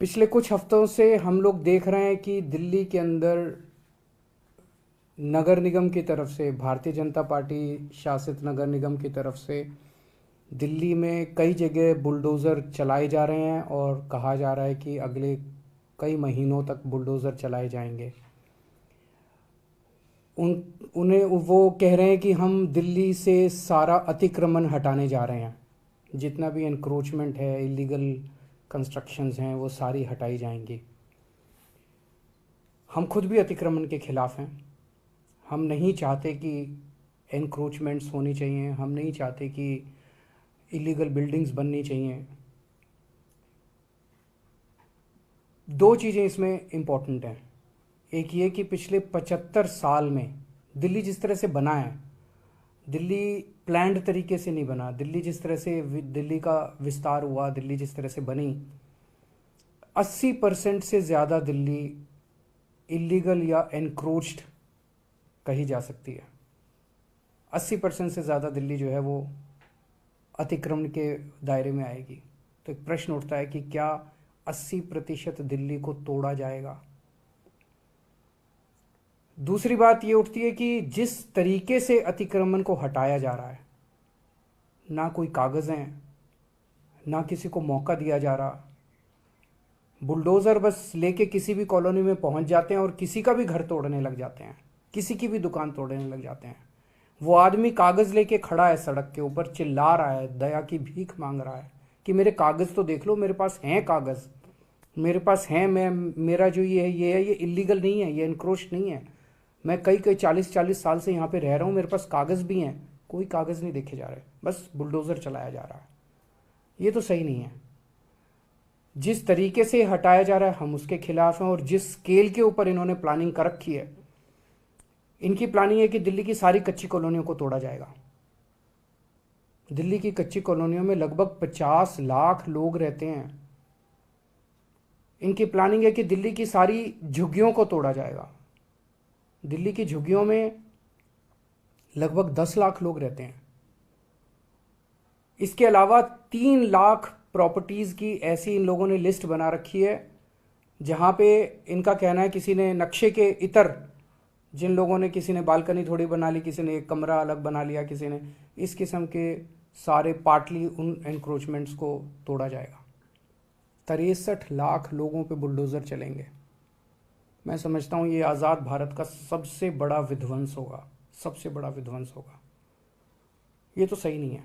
पिछले कुछ हफ्तों से हम लोग देख रहे हैं कि दिल्ली के अंदर नगर निगम की तरफ से, भारतीय जनता पार्टी शासित नगर निगम की तरफ से दिल्ली में कई जगह बुलडोज़र चलाए जा रहे हैं और कहा जा रहा है कि अगले कई महीनों तक बुलडोज़र चलाए जाएंगे। उन्हें वो कह रहे हैं कि हम दिल्ली से सारा अतिक्रमण हटाने जा रहे हैं, जितना भी एनक्रोचमेंट है, इलीगल कंस्ट्रक्शंस हैं, वो सारी हटाई जाएंगी। हम खुद भी अतिक्रमण के खिलाफ हैं। हम नहीं चाहते कि एनक्रोचमेंट्स होनी चाहिए, हम नहीं चाहते कि इलीगल बिल्डिंग्स बननी चाहिए। दो चीज़ें इसमें इम्पॉर्टेंट हैं। एक ये कि पिछले 75 साल में दिल्ली जिस तरह से बना है, दिल्ली प्लान्ड तरीके से नहीं बना। दिल्ली जिस तरह से दिल्ली का विस्तार हुआ, दिल्ली जिस तरह से बनी, 80% से ज़्यादा दिल्ली इलीगल या एनक्रोच्ड कही जा सकती है। 80% से ज़्यादा दिल्ली जो है वो अतिक्रमण के दायरे में आएगी। तो एक प्रश्न उठता है कि क्या 80% दिल्ली को तोड़ा जाएगा? दूसरी बात ये उठती है कि जिस तरीके से अतिक्रमण को हटाया जा रहा है, ना कोई कागज़ हैं, ना किसी को मौका दिया जा रहा। बुलडोज़र बस लेके किसी भी कॉलोनी में पहुंच जाते हैं और किसी का भी घर तोड़ने लग जाते हैं, किसी की भी दुकान तोड़ने लग जाते हैं। वो आदमी कागज़ लेके खड़ा है सड़क के ऊपर, चिल्ला रहा है, दया की भीख मांग रहा है कि मेरे कागज़ तो देख लो, मेरे पास हैं कागज़, मेरे पास हैं, मेरा जो ये है ये इलीगल नहीं है, ये इनक्रोच नहीं है। मैं कई 40 साल से यहाँ पे रह रहा हूँ, मेरे पास कागज़ भी हैं। कोई कागज़ नहीं देखे जा रहे, बस बुलडोज़र चलाया जा रहा है। ये तो सही नहीं है। जिस तरीके से हटाया जा रहा है हम उसके खिलाफ हैं, और जिस स्केल के ऊपर इन्होंने प्लानिंग कर रखी है, इनकी प्लानिंग है कि दिल्ली की सारी कच्ची कॉलोनियों को तोड़ा जाएगा। दिल्ली की कच्ची कॉलोनियों में लगभग 50 लाख लोग रहते हैं। इनकी प्लानिंग है कि दिल्ली की सारी झुग्गियों को तोड़ा जाएगा। दिल्ली की झुग्गियों में लगभग 10 लाख लोग रहते हैं। इसके अलावा 3 लाख प्रॉपर्टीज़ की ऐसी इन लोगों ने लिस्ट बना रखी है, जहाँ पे इनका कहना है किसी ने नक्शे के इतर, जिन लोगों ने, किसी ने बालकनी थोड़ी बना ली, किसी ने एक कमरा अलग बना लिया, किसी ने इस किस्म के सारे पार्टली उन एनक्रोचमेंट्स को तोड़ा जाएगा। 63 लाख लोगों पे बुलडोज़र चलेंगे। मैं समझता हूँ ये आज़ाद भारत का सबसे बड़ा विध्वंस होगा, सबसे बड़ा विध्वंस होगा। ये तो सही नहीं है।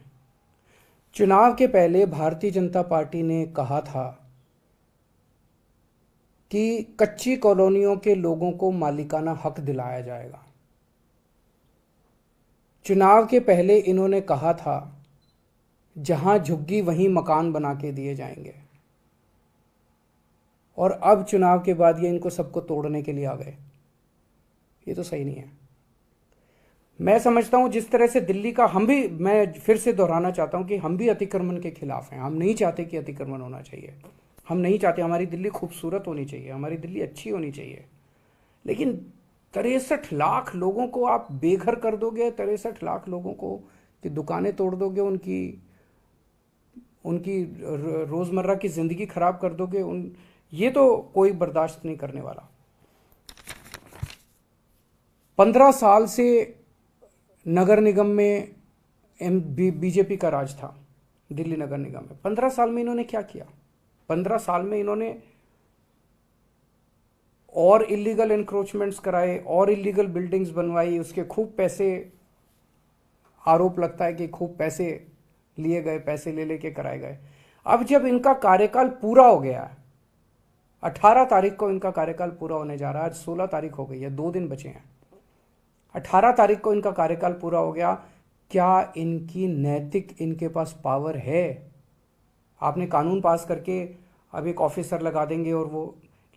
चुनाव के पहले भारतीय जनता पार्टी ने कहा था कि कच्ची कॉलोनियों के लोगों को मालिकाना हक दिलाया जाएगा। चुनाव के पहले इन्होंने कहा था जहां झुग्गी वहीं मकान बना के दिए जाएंगे, और अब चुनाव के बाद ये इनको सबको तोड़ने के लिए आ गए। ये तो सही नहीं है। मैं समझता हूं जिस तरह से दिल्ली का, मैं फिर से दोहराना चाहता हूं कि हम भी अतिक्रमण के खिलाफ हैं। हम नहीं चाहते कि अतिक्रमण होना चाहिए, हम नहीं चाहते। हमारी दिल्ली खूबसूरत होनी चाहिए, हमारी दिल्ली अच्छी होनी चाहिए। लेकिन 63 लाख लोगों को आप बेघर कर दोगे, 63 लाख लोगों को की दुकानें तोड़ दोगे, उनकी रोज़मर्रा की ज़िंदगी खराब कर दोगे, ये तो कोई बर्दाश्त नहीं करने वाला। 15 साल से नगर निगम में बीजेपी का राज था, दिल्ली नगर निगम में। 15 साल में इन्होंने क्या किया? 15 साल में इन्होंने और इलीगल एनक्रोचमेंट्स कराए, और इलीगल बिल्डिंग्स बनवाई, उसके खूब पैसे, आरोप लगता है कि खूब पैसे लिए गए, पैसे ले लेके कराए गए। अब जब इनका कार्यकाल पूरा हो गया है, 18 तारीख को इनका कार्यकाल पूरा होने जा रहा है, आज 16 तारीख हो गई है, 2 दिन बचे हैं। 18 तारीख को इनका कार्यकाल पूरा हो गया। क्या इनकी नैतिक, इनके पास पावर है? आपने कानून पास करके अब एक ऑफिसर लगा देंगे और वो,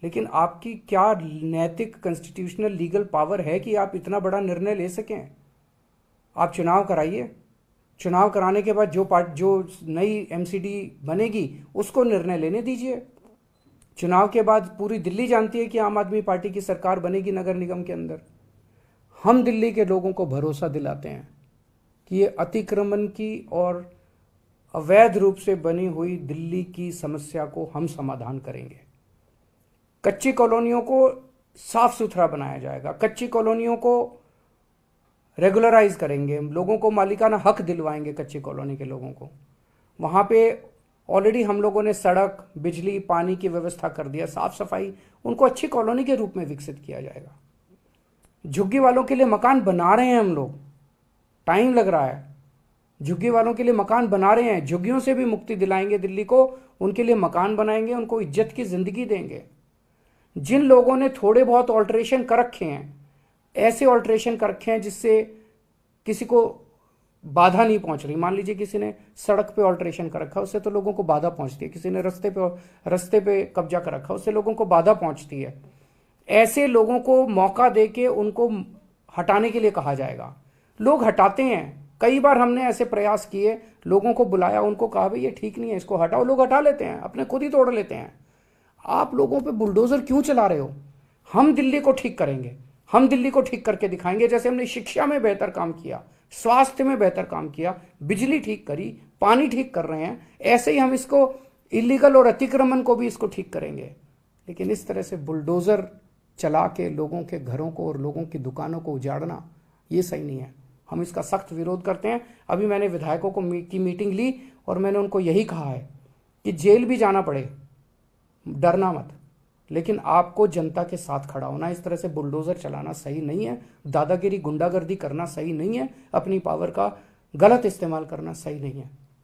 लेकिन आपकी क्या नैतिक, कॉन्स्टिट्यूशनल, लीगल पावर है कि आप इतना बड़ा निर्णय ले सकें? आप चुनाव कराइए, चुनाव कराने के बाद जो नई एमसीडी बनेगी उसको निर्णय लेने दीजिए। चुनाव के बाद पूरी दिल्ली जानती है कि आम आदमी पार्टी की सरकार बनेगी नगर निगम के अंदर। हम दिल्ली के लोगों को भरोसा दिलाते हैं कि ये अतिक्रमण की और अवैध रूप से बनी हुई दिल्ली की समस्या को हम समाधान करेंगे। कच्ची कॉलोनियों को साफ सुथरा बनाया जाएगा, कच्ची कॉलोनियों को रेगुलराइज करेंगे, लोगों को मालिकाना हक दिलवाएंगे कच्ची कॉलोनी के लोगों को। वहाँ पे ऑलरेडी हम लोगों ने सड़क, बिजली, पानी की व्यवस्था कर दिया, साफ सफाई, उनको अच्छी कॉलोनी के रूप में विकसित किया जाएगा। झुग्गी वालों के लिए मकान बना रहे हैं हम लोग, टाइम लग रहा है, झुग्गी वालों के लिए मकान बना रहे हैं, झुग्गियों से भी मुक्ति दिलाएंगे दिल्ली को, उनके लिए मकान बनाएंगे, उनको इज्जत की जिंदगी देंगे। जिन लोगों ने थोड़े बहुत ऑल्ट्रेशन कर रखे हैं, ऐसे ऑल्ट्रेशन कर रखे हैं जिससे किसी को बाधा नहीं पहुंच रही, मान लीजिए किसी ने सड़क पे ऑल्ट्रेशन कर रखा, उससे तो लोगों को बाधा पहुंचती है, किसी ने रस्ते पे कब्जा कर रखा, उससे लोगों को बाधा पहुंचती है। ऐसे लोगों को मौका देके उनको हटाने के लिए कहा जाएगा। लोग हटाते हैं, कई बार हमने ऐसे प्रयास किए, लोगों को बुलाया, उनको कहा भाई ये ठीक नहीं है, इसको हटाओ, लोग हटा लेते हैं, अपने खुद ही तोड़ लेते हैं। आप लोगों पे बुलडोजर क्यों चला रहे हो? हम दिल्ली को ठीक करेंगे, हम दिल्ली को ठीक करके दिखाएंगे। जैसे हमने शिक्षा में बेहतर काम किया, स्वास्थ्य में बेहतर काम किया, बिजली ठीक करी, पानी ठीक कर रहे हैं, ऐसे ही हम इसको इलीगल और अतिक्रमण को भी इसको ठीक करेंगे। लेकिन इस तरह से बुलडोजर चला के लोगों के घरों को और लोगों की दुकानों को उजाड़ना, ये सही नहीं है। हम इसका सख्त विरोध करते हैं। अभी मैंने विधायकों की मीटिंग ली और मैंने उनको यही कहा है कि जेल भी जाना पड़े, डरना मत, लेकिन आपको जनता के साथ खड़ा होना। इस तरह से बुलडोजर चलाना सही नहीं है, दादागिरी, गुंडागर्दी करना सही नहीं है, अपनी पावर का गलत इस्तेमाल करना सही नहीं है।